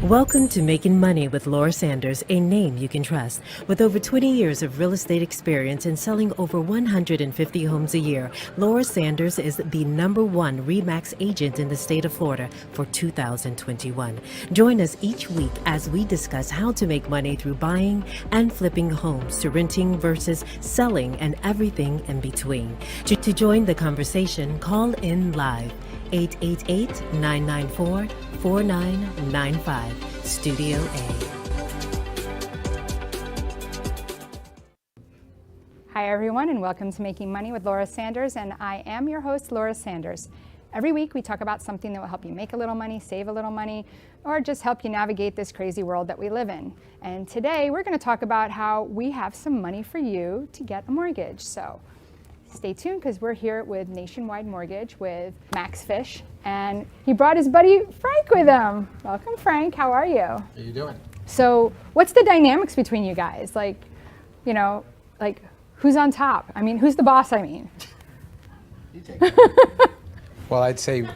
Welcome to Making Money with Laura Sanders, a name you can trust. With over 20 years of real estate experience and selling over 150 homes a year, Laura Sanders is the #1 RE/MAX agent in the state of Florida for 2021. Join us each week as we discuss how to make money through buying and flipping homes to renting versus selling and everything in between. To join the conversation, call in live. 888-994-4995, Studio A. Hi everyone, and welcome to Making Money with Laura Sanders, and I am your host, Laura Sanders. Every week we talk about something that will help you make a little money, save a little money, or just help you navigate this crazy world that we live in. And today we're going to talk about how we have some money for you to get a mortgage. So stay tuned, because we're here with Nationwide Mortgage with Max Fisch, and he brought his buddy Frank with him. Welcome, Frank. How are you? How are you doing? So what's the dynamics between you guys? Like, you know, like who's on top? I mean, who's the boss, I mean? You take it. Well, I'd say...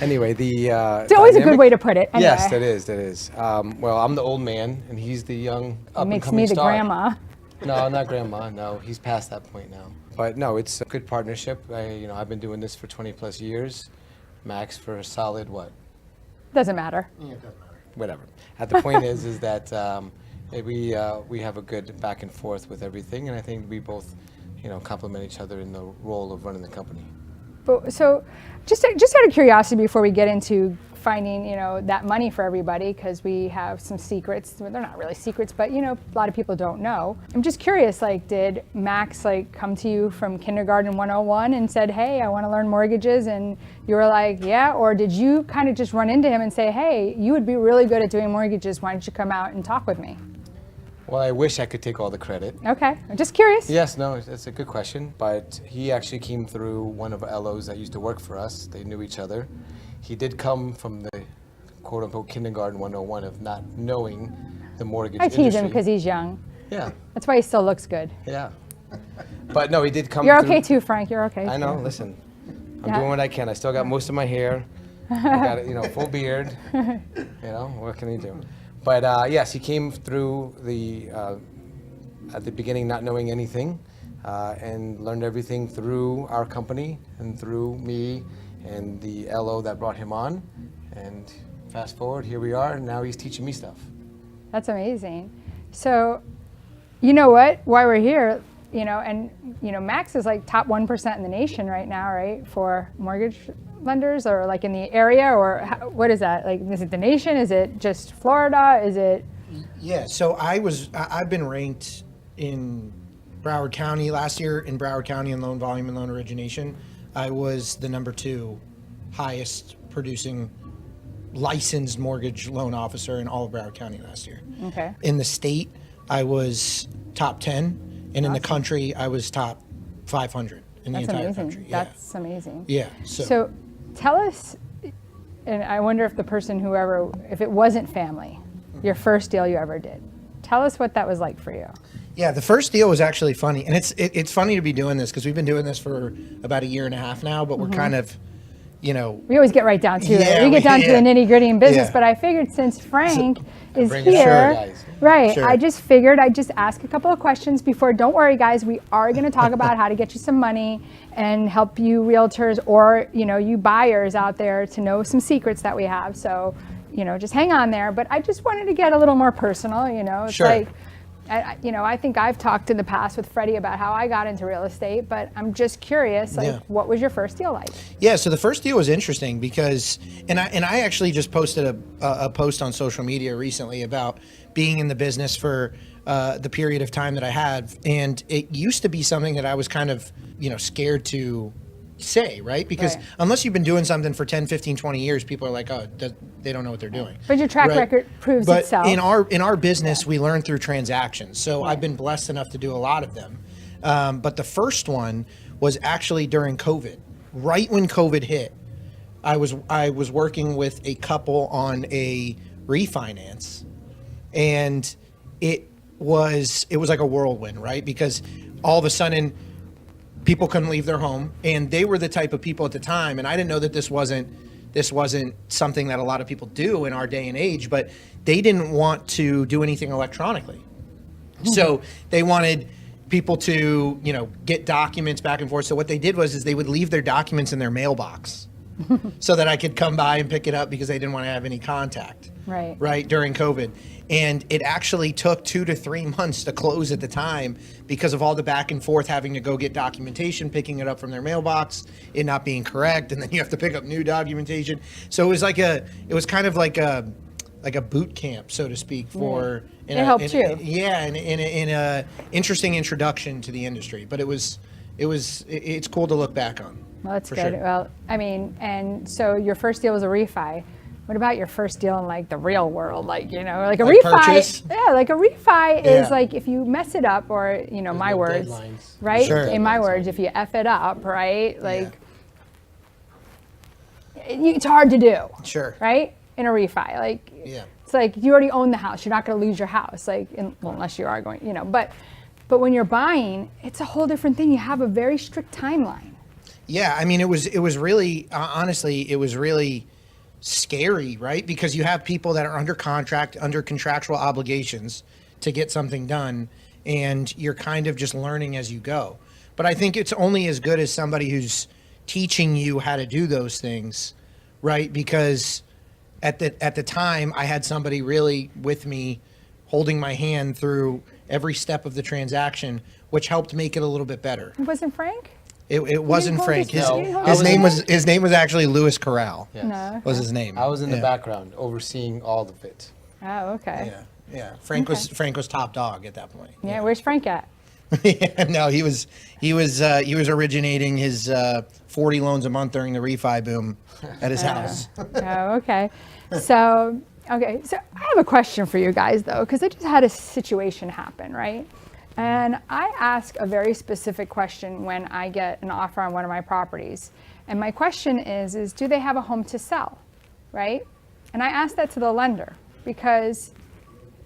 Anyway, it's always a good way to put it. Anyway. Yes, that is. Well, I'm the old man, and he's the young up-and-coming star. Makes me the grandma. No, not grandma. No, he's past that point now. But no, it's a good partnership. I've been doing this for 20 plus years. Max for a solid what? Doesn't matter. Yeah, it doesn't matter. Whatever. The point is that we have a good back and forth with everything, and I think we both, complement each other in the role of running the company. But, so, just out of curiosity, before we get into finding, that money for everybody, because we have some secrets. Well, they're not really secrets, but a lot of people don't know. I'm just curious, did Max come to you from Kindergarten 101 and said, hey, I want to learn mortgages, and you were like, yeah? Or did you kind of just run into him and say, hey, you would be really good at doing mortgages, why don't you come out and talk with me? Well, I wish I could take all the credit. Okay, I'm just curious. Yes, no, that's a good question, but he actually came through one of our LOs that used to work for us. They knew each other. He did come from the quote-unquote Kindergarten 101 of not knowing the mortgage industry. I tease him because he's young. Yeah. That's why he still looks good. Yeah. But no, he did come You're through. okay too, Frank. You're okay I too. know, listen. I'm doing what I can. I still got most of my hair. I got a full beard. What can you do? But yes, he came through at the beginning not knowing anything and learned everything through our company and through me and the LO that brought him on. And fast forward, here we are, and now he's teaching me stuff. That's amazing. So, you know what? Why we're here, Max is top 1% in the nation right now, right? For mortgage lenders, or in the area, or what is that? Is it the nation? Is it just Florida? Is it? Yeah, so I've been ranked in Broward County last year, in Broward County in loan volume and loan origination. I was the #2 highest producing licensed mortgage loan officer in all of Broward County last year. Okay. In the state, I was top 10, and in the country, I was top 500 in the entire country. Yeah. That's amazing. Yeah. So tell us, and I wonder if if it wasn't family, your first deal you ever did, tell us what that was like for you. Yeah, the first deal was actually funny, and it's funny to be doing this because we've been doing this for about a year and a half now, but we're kind of, We always get right down to it. We get down to the nitty gritty in business, but I figured since Frank is here, right? Sure. I just figured I'd just ask a couple of questions before. Don't worry, guys, we are going to talk about how to get you some money and help you realtors or you buyers out there to know some secrets that we have. So just hang on there. But I just wanted to get a little more personal. It's sure. I think I've talked in the past with Freddie about how I got into real estate, but I'm just curious, what was your first deal like? Yeah, so the first deal was interesting because, and I actually just posted a post on social media recently about being in the business for the period of time that I had, and it used to be something that I was kind of, scared to say, right? Because unless you've been doing something for 10, 15, 20 years, people are like, oh, they don't know what they're doing. But your track record proves itself. But in our business, we learn through transactions. So I've been blessed enough to do a lot of them. But the first one was actually during COVID. Right when COVID hit, I was working with a couple on a refinance, and it was like a whirlwind, right? Because all of a sudden, people couldn't leave their home, and they were the type of people at the time, and I didn't know that this wasn't this wasn't something that a lot of people do in our day and age, but they didn't want to do anything electronically. So they wanted people to, get documents back and forth. So what they did is they would leave their documents in their mailbox so that I could come by and pick it up because they didn't want to have any contact. Right, during COVID. And it actually took 2 to 3 months to close at the time because of all the back and forth, having to go get documentation, picking it up from their mailbox, it not being correct, and then you have to pick up new documentation. So it was kind of like a boot camp, so to speak, for it helped you. Yeah, in a interesting introduction to the industry. But it's cool to look back on. Well, that's good. Sure. Well, I mean, and so your first deal was a refi. What about your first deal in like the real world? Like, like a refi. Purchase? Yeah, like a refi is like if you mess it up, or, my words, deadlines. right? Sure. In my words, if you F it up, right? Like, it's hard to do. Sure. Right? In a refi. Like, Yeah. it's like you already own the house. You're not going to lose your house. Like, unless you are going, but when you're buying, it's a whole different thing. You have a very strict timeline. Yeah, I mean, it was really, honestly, it was really scary, right? Because you have people that are under contract, under contractual obligations to get something done, and you're kind of just learning as you go. But I think it's only as good as somebody who's teaching you how to do those things, right? Because at the time, I had somebody really with me holding my hand through every step of the transaction, which helped make it a little bit better. It wasn't Frank? It wasn't hold Frank. his- His, you didn't hold his his name hand? his name was actually Louis Corral. Yes. No. Was his name. I was in the Yeah. background overseeing all of it. Oh, okay. Yeah. Frank was top dog at that point. Yeah, where's Frank at? Yeah, no, he was originating his 40 loans a month during the refi boom at his house. Oh, okay. So I have a question for you guys, though, because I just had a situation happen, right? And I ask a very specific question when I get an offer on one of my properties. And my question is do they have a home to sell, right? And I ask that to the lender because,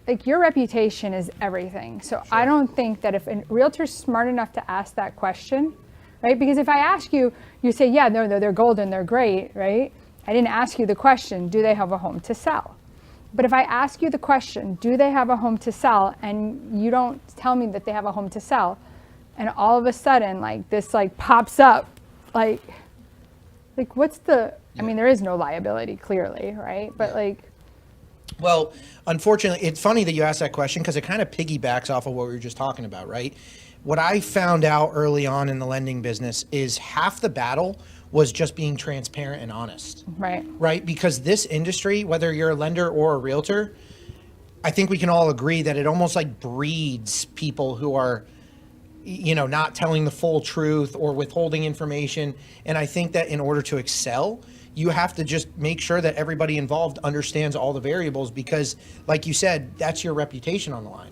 like, your reputation is everything. So I don't think that if a realtor's smart enough to ask that question, right? Because if I ask you, you say, yeah, no, they're golden, they're great, right? I didn't ask you the question, do they have a home to sell? But if I ask you the question, do they have a home to sell, and you don't tell me that they have a home to sell, and all of a sudden, like, this, like, pops up, like what's the, I mean, there is no liability, clearly, right? But, like. Well, unfortunately, it's funny that you asked that question because it kind of piggybacks off of what we were just talking about, right? What I found out early on in the lending business is half the battle was just being transparent and honest. Right? Because this industry, whether you're a lender or a realtor, I think we can all agree that it almost like breeds people who are, not telling the full truth or withholding information. And I think that in order to excel, you have to just make sure that everybody involved understands all the variables because, like you said, that's your reputation on the line.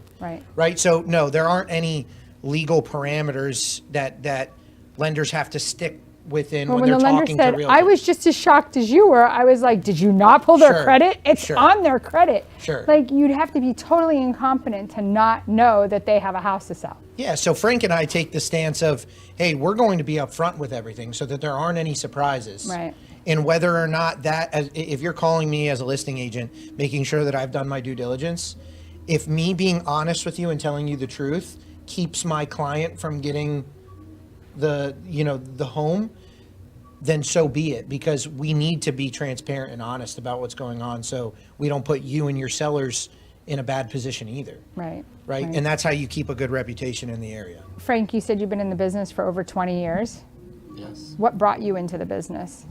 Right? So, no, there aren't any legal parameters that lenders have to stick within when they're the lender talking to said, realtors. I was just as shocked as you were. I was like, did you not pull their Sure, credit? It's sure. on their credit. Sure. Like, you'd have to be totally incompetent to not know that they have a house to sell. Yeah, so Frank and I take the stance of, hey, we're going to be upfront with everything so that there aren't any surprises. Right. And whether or not if you're calling me as a listing agent, making sure that I've done my due diligence, if me being honest with you and telling you the truth keeps my client from getting the home, then so be it, because we need to be transparent and honest about what's going on so we don't put you and your sellers in a bad position either. Right. And that's how you keep a good reputation in the area. Frank, you said you've been in the business for over 20 years. Yes. What brought you into the business?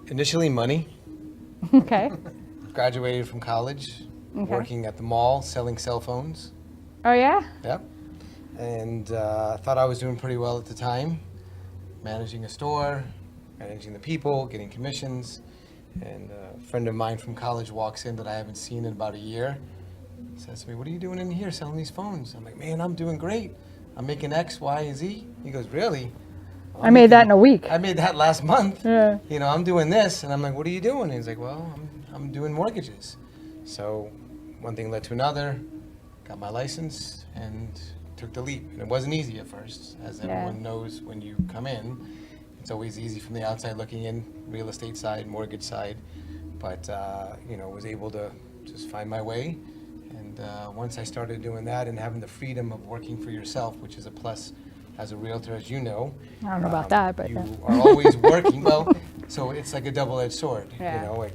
Initially, money. Okay. Graduated from college, working at the mall, selling cell phones. Oh, yeah? Yep. And thought I was doing pretty well at the time, managing a store, managing the people, getting commissions. And a friend of mine from college walks in that I haven't seen in about a year. Says to me, what are you doing in here selling these phones? I'm like, man, I'm doing great. I'm making X, Y, and Z. He goes, really? I made that in a week. I made that last month. Yeah. I'm doing this. And I'm like, what are you doing? And he's like, well, I'm doing mortgages. So one thing led to another, got my license and took the leap. And it wasn't easy at first, as everyone knows when you come in. It's always easy from the outside looking in, real estate side, mortgage side, but was able to just find my way. And once I started doing that and having the freedom of working for yourself, which is a plus as a realtor, as you know. I don't know about that, but you are always working. Well, so it's like a double-edged sword. Yeah. Like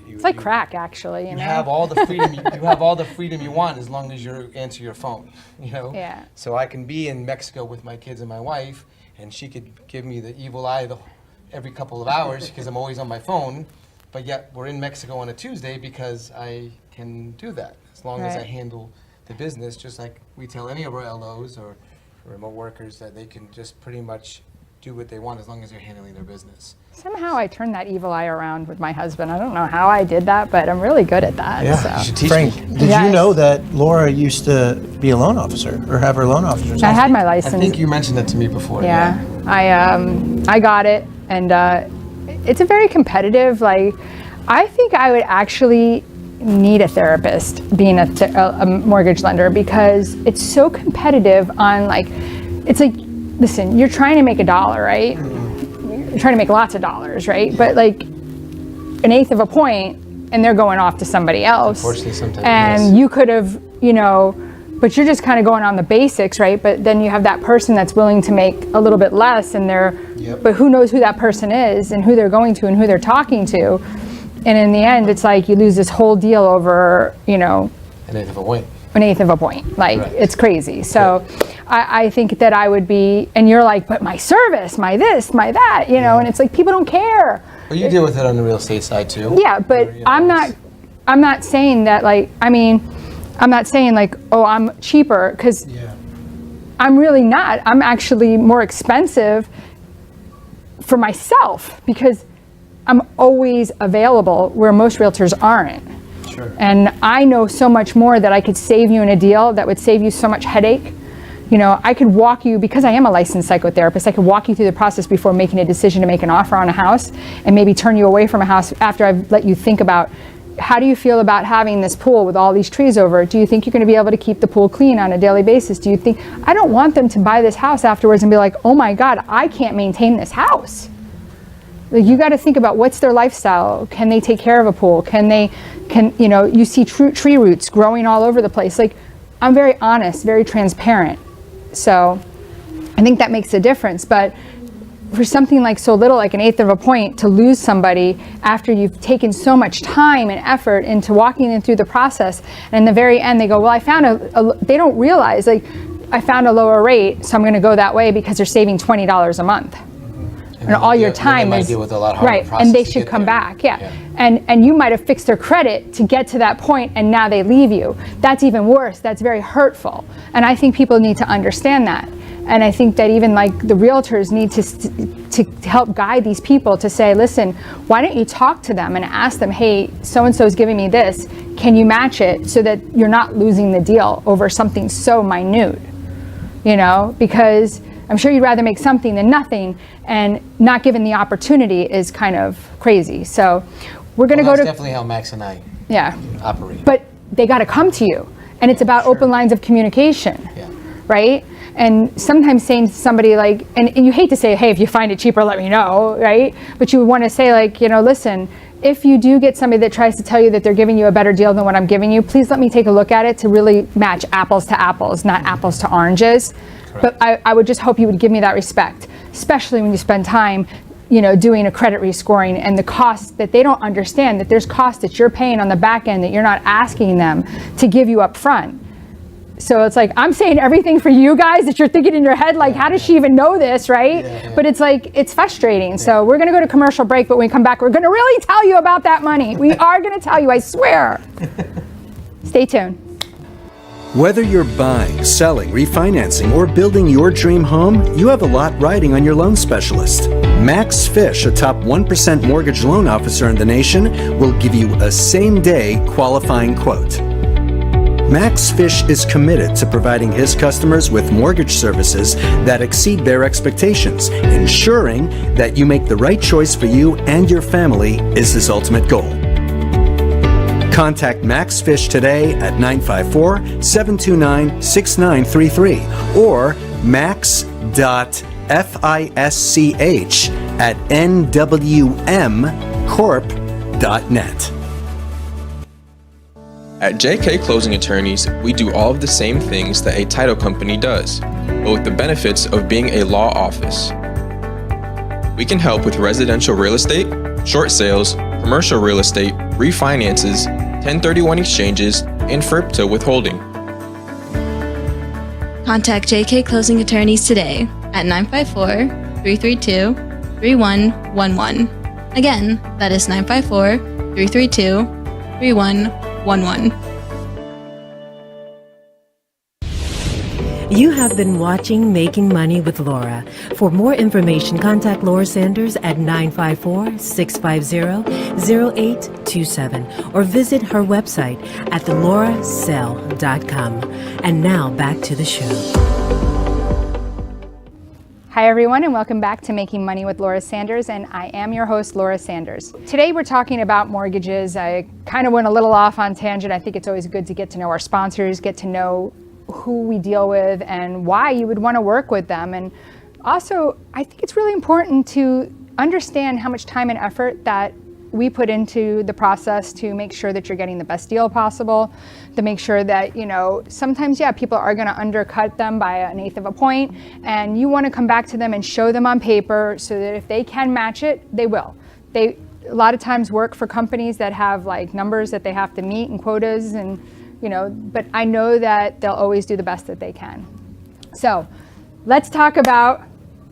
it's like crack, actually. You have all the freedom. You have all the freedom you want as long as you answer your phone. Yeah. So I can be in Mexico with my kids and my wife, and she could give me the evil eye every couple of hours because I'm always on my phone. But yet we're in Mexico on a Tuesday because I can do that as long as I handle the business, just like we tell any of our LOs or remote workers that they can just pretty much do what they want as long as they're handling their business. Somehow I turned that evil eye around with my husband. I don't know how I did that, but I'm really good at that. Yeah, so. you should teach Frank, me. did you know that Laura used to be a loan officer or have her loan officer's I license? had my I license. think you mentioned that to me before. Yeah, I got it, and it's a very competitive. I think I would actually need a therapist being a mortgage lender because it's so competitive on it's like, listen, you're trying to make $1, right? You're trying to make lots of dollars, right? But an eighth of a point and they're going off to somebody else. Unfortunately, sometimes, and yes. you could have, but you're just kind of going on the basics, right? But then you have that person that's willing to make a little bit less and but who knows who that person is and who they're going to and who they're talking to. And in the end, it's like you lose this whole deal over, An eighth of a point. an eighth of a point. Right. It's crazy. So I think that I would be, and you're like, but my service, my this, my that, and it's like, people don't care. Well, you deal with it on the real estate side too. Yeah, but I'm not saying that I'm not saying oh, I'm cheaper, because I'm really not. I'm actually more expensive for myself because I'm always available where most realtors aren't. Sure. And I know so much more that I could save you in a deal that would save you so much headache. I could walk you, because I am a licensed psychotherapist, I could walk you through the process before making a decision to make an offer on a house and maybe turn you away from a house after I've let you think about, how do you feel about having this pool with all these trees over it? Do you think you're going to be able to keep the pool clean on a daily basis? Do you think, I don't want them to buy this house afterwards and be like, oh my God, I can't maintain this house. You got to think about what's their lifestyle. Can they take care of a pool? You see tree roots growing all over the place. I'm very honest, very transparent. So I think that makes a difference. But for something so little, like an eighth of a point, to lose somebody after you've taken so much time and effort into walking them through the process, and in the very end they go, well, I found they don't realize, I found a lower rate, so I'm going to go that way because they're saving $20 a month. And all your time might is deal with a lot harder right, process and they to should get come there. back, and you might have fixed their credit to get to that point, and now they leave you. That's even worse. That's very hurtful, and I think people need to understand that. And I think that even the realtors need to help guide these people to say, listen, why don't you talk to them and ask them, hey, so and so is giving me this. Can you match it so that you're not losing the deal over something so minute? Because I'm sure you'd rather make something than nothing, and not given the opportunity is kind of crazy. So we're going to go to... That's definitely how Max and I operate. But they got to come to you, and it's about open lines of communication, right? And sometimes saying to somebody and you hate to say, hey, if you find it cheaper, let me know, right? But you want to say listen, if you do get somebody that tries to tell you that they're giving you a better deal than what I'm giving you, please let me take a look at it to really match apples to apples, not apples to oranges. But I would just hope you would give me that respect, especially when you spend time, doing a credit rescoring and the costs that they don't understand, that there's costs that you're paying on the back end that you're not asking them to give you up front. So it's I'm saying everything for you guys that you're thinking in your head, how does she even know this, right? But it's it's frustrating. So we're going to go to commercial break, but when we come back, we're going to really tell you about that money. We are going to tell you, I swear. Stay tuned. Whether you're buying, selling, refinancing, or building your dream home, you have a lot riding on your loan specialist. Max Fisch, a top 1% mortgage loan officer in the nation, will give you a same-day qualifying quote. Max Fisch is committed to providing his customers with mortgage services that exceed their expectations. Ensuring that you make the right choice for you and your family is his ultimate goal. Contact Max Fisch today at 954-729-6933 or max.fisch fisch@nwmcorp.net. At JK Closing Attorneys, we do all of the same things that a title company does, but with the benefits of being a law office. We can help with residential real estate, short sales, commercial real estate, refinances, 1031 exchanges, and FRIPTA withholding. Contact JK Closing Attorneys today at 954-332-3111. Again, that is 954-332-3111. You have been watching Making Money with Laura. For more information, contact Laura Sanders at 954-650-0827 or visit her website at lauraess.com. And now back to the show. Hi everyone, and welcome back to Making Money with Laura Sanders, and I am your host, Laura Sanders. Today we're talking about mortgages. I kind of went a little off on tangent. I think it's always good to get to know our sponsors, get to know who we deal with and why you would want to work with them. And also, I think it's really important to understand how much time and effort that we put into the process to make sure that you're getting the best deal possible, to make sure that, sometimes, people are going to undercut them by 1/8 of a point, and you want to come back to them and show them on paper so that if they can match it, they will. They a lot of times work for companies that have like numbers that they have to meet and quotas, and but I know that they'll always do the best that they can. So let's talk about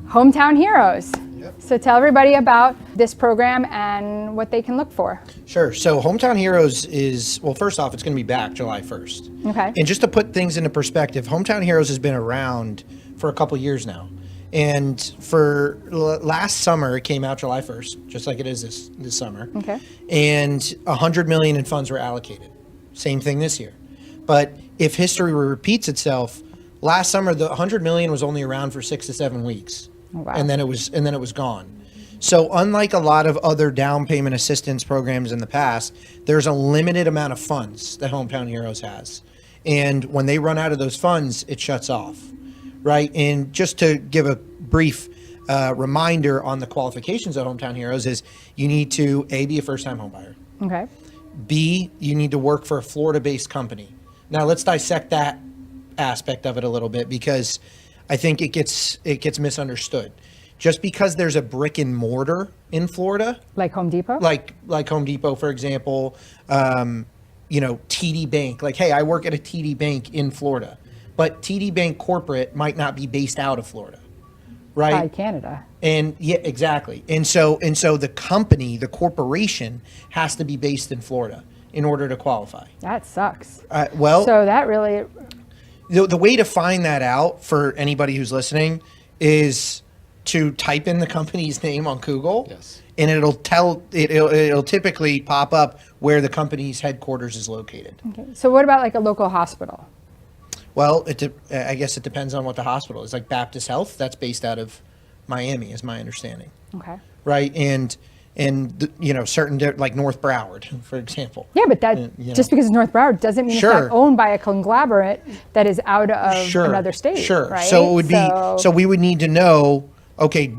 Hometown Heroes. So tell everybody about this program and what they can look for. Sure. So Hometown Heroes is, well, first off, it's going to be back July 1st. Okay. And just to put things into perspective, Hometown Heroes has been around for a couple years now. And for last summer, it came out July 1st, just like it is this summer. Okay. And $100 million in funds were allocated. Same thing this year. But if history repeats itself, last summer the $100 million was only around for 6 to 7 weeks. Oh, wow. And then it was gone. So unlike a lot of other down payment assistance programs in the past, there's a limited amount of funds that Hometown Heroes has. And when they run out of those funds, it shuts off, right? And just to give a brief reminder on the qualifications of Hometown Heroes is you need to, A, be a first-time homebuyer. Okay. B, you need to work for a Florida-based company. Now let's dissect that aspect of it a little bit, because I think it gets misunderstood. Just because there's a brick and mortar in Florida, Like Home Depot? like Home Depot, for example, TD Bank. Like, hey, I work at a TD Bank in Florida, but TD Bank corporate might not be based out of Florida, right? By Canada. And yeah, exactly. And so the company, the corporation, has to be based in Florida in order to qualify. That sucks. So that really... the way to find that out for anybody who's listening is to type in the company's name on Google. Yes. And it'll typically pop up where the company's headquarters is located. Okay. So what about like a local hospital? Well, I guess it depends on what the hospital is. Like Baptist Health, that's based out of Miami, is my understanding. Okay. Right, and certain like North Broward, for example. Yeah, but that just because it's North Broward doesn't mean Sure. it's not owned by a conglomerate that is out of another state. Sure. Right? So it would be. So we would need to know. Okay,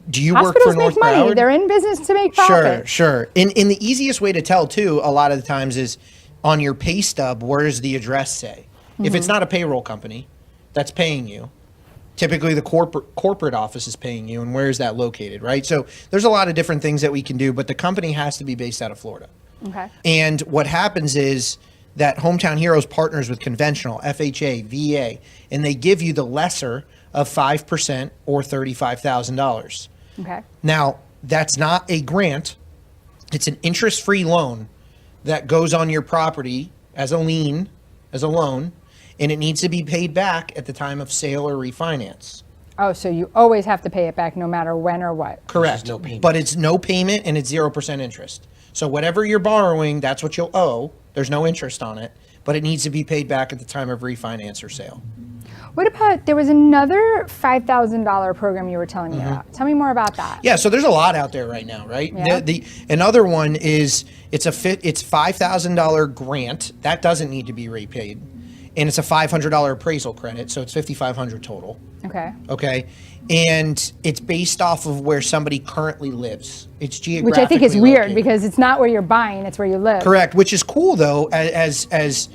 do you work for North Hospitals make money. Broward? They're in business to make profit. Sure. And the easiest way to tell too, a lot of the times, is on your pay stub. Where does the address say? If it's not a payroll company that's paying you, typically the corporate office is paying you, and where is that located, right? So there's a lot of different things that we can do, but the company has to be based out of Florida. Okay. And what happens is that Hometown Heroes partners with conventional, FHA, VA, and they give you the lesser of 5% or $35,000. Okay. Now, that's not a grant. It's an interest-free loan that goes on your property as a lien, as a loan, and it needs to be paid back at the time of sale or refinance. Oh, so you always have to pay it back no matter when or what. Correct. no payment. But it's no payment and it's 0% interest. So whatever you're borrowing, that's what you'll owe. There's no interest on it, but it needs to be paid back at the time of refinance or sale. What about, there was another $5,000 program you were telling me about. Tell me more about that. Yeah, so there's a lot out there right now, right? Yeah. Another one is it's $5,000 grant that doesn't need to be repaid, and it's a $500 appraisal credit, so it's $5,500 total. Okay. Okay, and it's based off of where somebody currently lives. It's geographically Which I think is weird located. because it's not where you're buying, it's where you live. Correct, which is cool though, as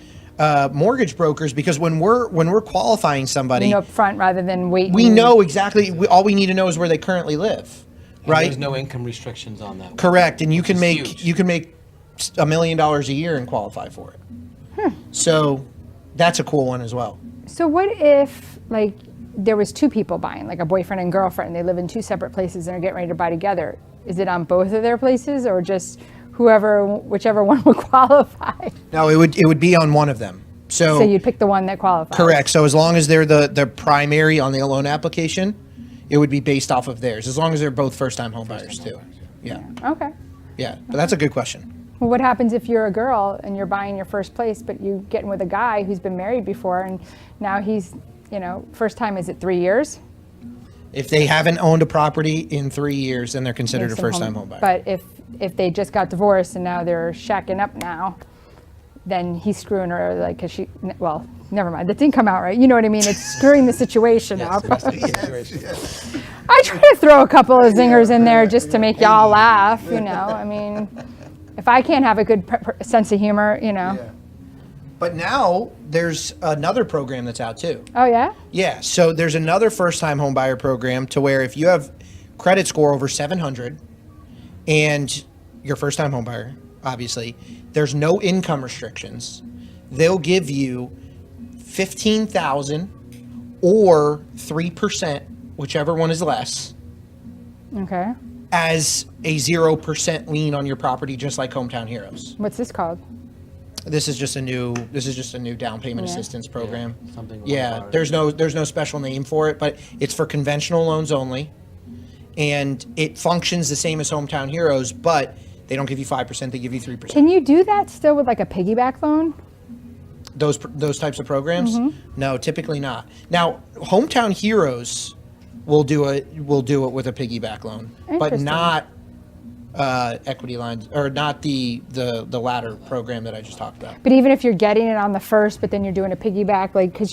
mortgage brokers, because when we're qualifying somebody, You know up front rather than waiting. we know exactly. All we need to know is where they currently live, And right? There's no income restrictions on that. Correct, and you Which can is make huge. $1 million a year and qualify for it. So that's a cool one as well. So what if like there was two people buying, like a boyfriend and girlfriend, they live in two separate places and are getting ready to buy together? Is it on both of their places or just whichever one would qualify? No, it would be on one of them. So you'd pick the one that qualifies. Correct. So as long as they're the primary on the loan application, it would be based off of theirs. As long as they're both first-time home buyers too. Yeah. Okay. Yeah. But that's a good question. Well, what happens if you're a girl and you're buying your first place, but you getting with a guy who's been married before and now he's, first time, is it 3 years? If they haven't owned a property in 3 years, then they're considered a Makes them first-time home buyer. But if they just got divorced and now they're shacking up now, then he's screwing her, like, cause well, never mind, that didn't come out right. You know what I mean? It's screwing the situation up. I try to throw a couple of zingers in there just to make y'all laugh, I mean, if I can't have a good sense of humor, But now there's another program that's out too. Oh yeah? Yeah, so there's another first-time home buyer program to where if you have credit score over 700 and you're a first-time home buyer, obviously, there's no income restrictions. They'll give you $15,000 or 3%, whichever one is less, Okay. as a 0% lien on your property, just like Hometown Heroes. What's this called? This is just a new down payment assistance program. something like Yeah, that. there's no special name for it, but it's for conventional loans only, and it functions the same as Hometown Heroes, but they don't give you 5%; they give you 3%. Can you do that still with like a piggyback loan? Those types of programs? Mm-hmm. No, typically not. Now, Hometown Heroes will do it with a piggyback loan, but Interesting. not equity lines, or not the latter program that I just talked about. But even if you're getting it on the first, but then you're doing a piggyback, like, because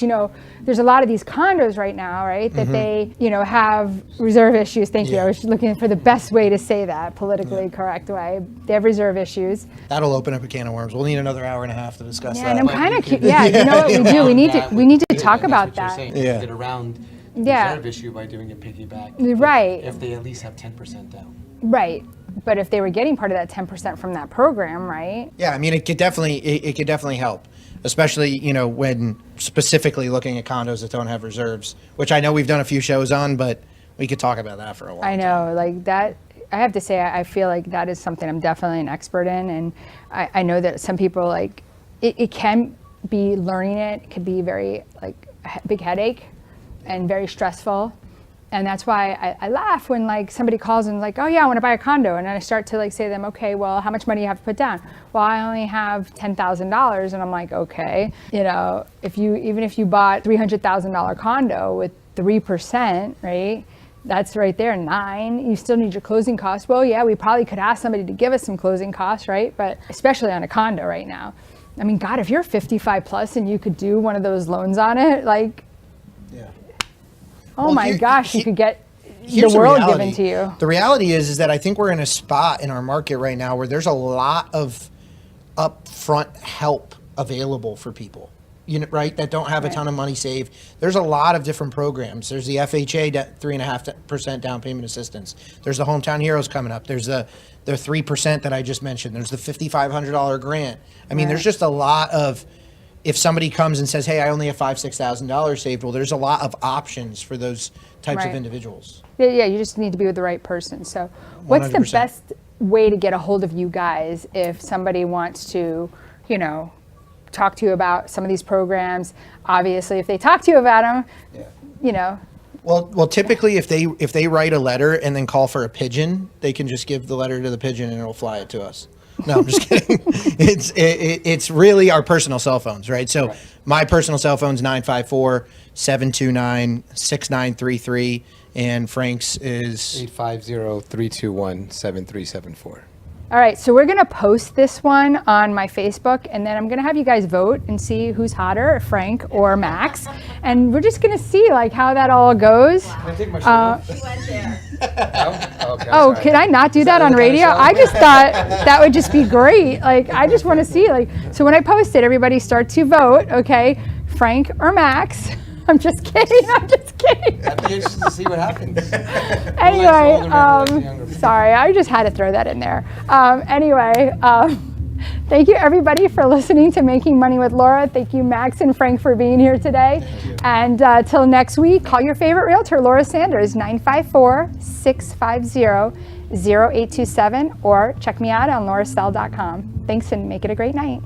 there's a lot of these condos right now, right, that they, have reserve issues. Thank you. I Yeah. was looking for the best way to say that, politically correct way. They have reserve issues. That'll open up a can of worms. We'll need another hour and a half to discuss Yeah, that. and I'm kind of curious. Yeah, you know what we do? We need to talk about that. Yeah. Get around the Yeah. reserve issue by doing a piggyback. Right. If they at least have 10% down. Right. But if they were getting part of that 10% from that program, right? Yeah, I mean, it could definitely help, especially when specifically looking at condos that don't have reserves, which I know we've done a few shows on, but we could talk about that for a while. I know, like that. I have to say, I feel like that is something I'm definitely an expert in, and I know that some people like it can be learning it. It could be very like a big headache and very stressful. And that's why I laugh when like somebody calls and like, oh yeah, I want to buy a condo. And then I start to like say to them, okay, well, how much money do you have to put down? Well, I only have $10,000. And I'm like, okay, even if you bought $300,000 condo with 3%, right? That's right there, 9. You still need your closing costs. Well, yeah, we probably could ask somebody to give us some closing costs, right? But especially on a condo right now. I mean, God, if you're 55 plus and you could do one of those loans on it, like, Yeah. oh Well, my gosh, you could get the Here's world reality. given to you. The reality is that I think we're in a spot in our market right now where there's a lot of upfront help available for people, right, that don't have a ton of money saved. There's a lot of different programs. There's the FHA 3.5% down payment assistance. There's the Hometown Heroes coming up. There's the 3% that I just mentioned. There's the $5,500 grant. I mean, there's just a lot of. If somebody comes and says, hey, I only have $5,000-6,000 saved, well, there's a lot of options for those types of Right. individuals. Yeah, you just need to be with the right person. So what's the 100%. best way to get a hold of you guys if somebody wants to, talk to you about some of these programs? Obviously, if they talk to you about them, Well, typically, if they write a letter and then call for a pigeon, they can just give the letter to the pigeon and it'll fly it to us. No, I'm just kidding. It's really our personal cell phones, right? So my personal cell phone's 954-729-6933, and Frank's is 850-321-7374. All right, so we're gonna post this one on my Facebook, and then I'm gonna have you guys vote and see who's hotter, Frank or Max, and we're just gonna see like how that all goes. Can I take my shirt off? Okay, Oh, sorry. could I not do that on the kind of radio? show? I just thought that would just be great. Like, I just want to see, like, so when I post it, everybody start to vote, okay? Frank or Max? I'm just kidding. I'm just kidding. I'd be interested to see what happens. Anyway, Who likes the older men, who likes the younger men? sorry, I just had to throw that in there. Anyway, thank you everybody for listening to Making Money with Laura. Thank you, Max and Frank, for being here today. And till next week, call your favorite realtor, Laura Sanders, 954-650-0827, or check me out on laurassell.com. Thanks, and make it a great night.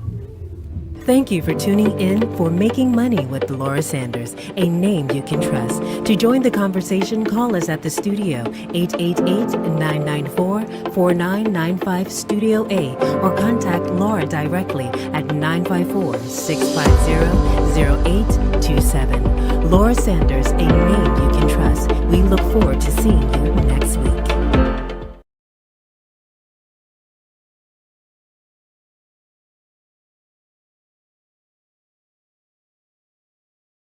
Thank you for tuning in for Making Money with Laura Sanders, a name you can trust. To join the conversation, call us at the studio, 888-994-4995 Studio A, or contact Laura directly at 954-650-0827. Laura Sanders, a name you can trust. We look forward to seeing you next week.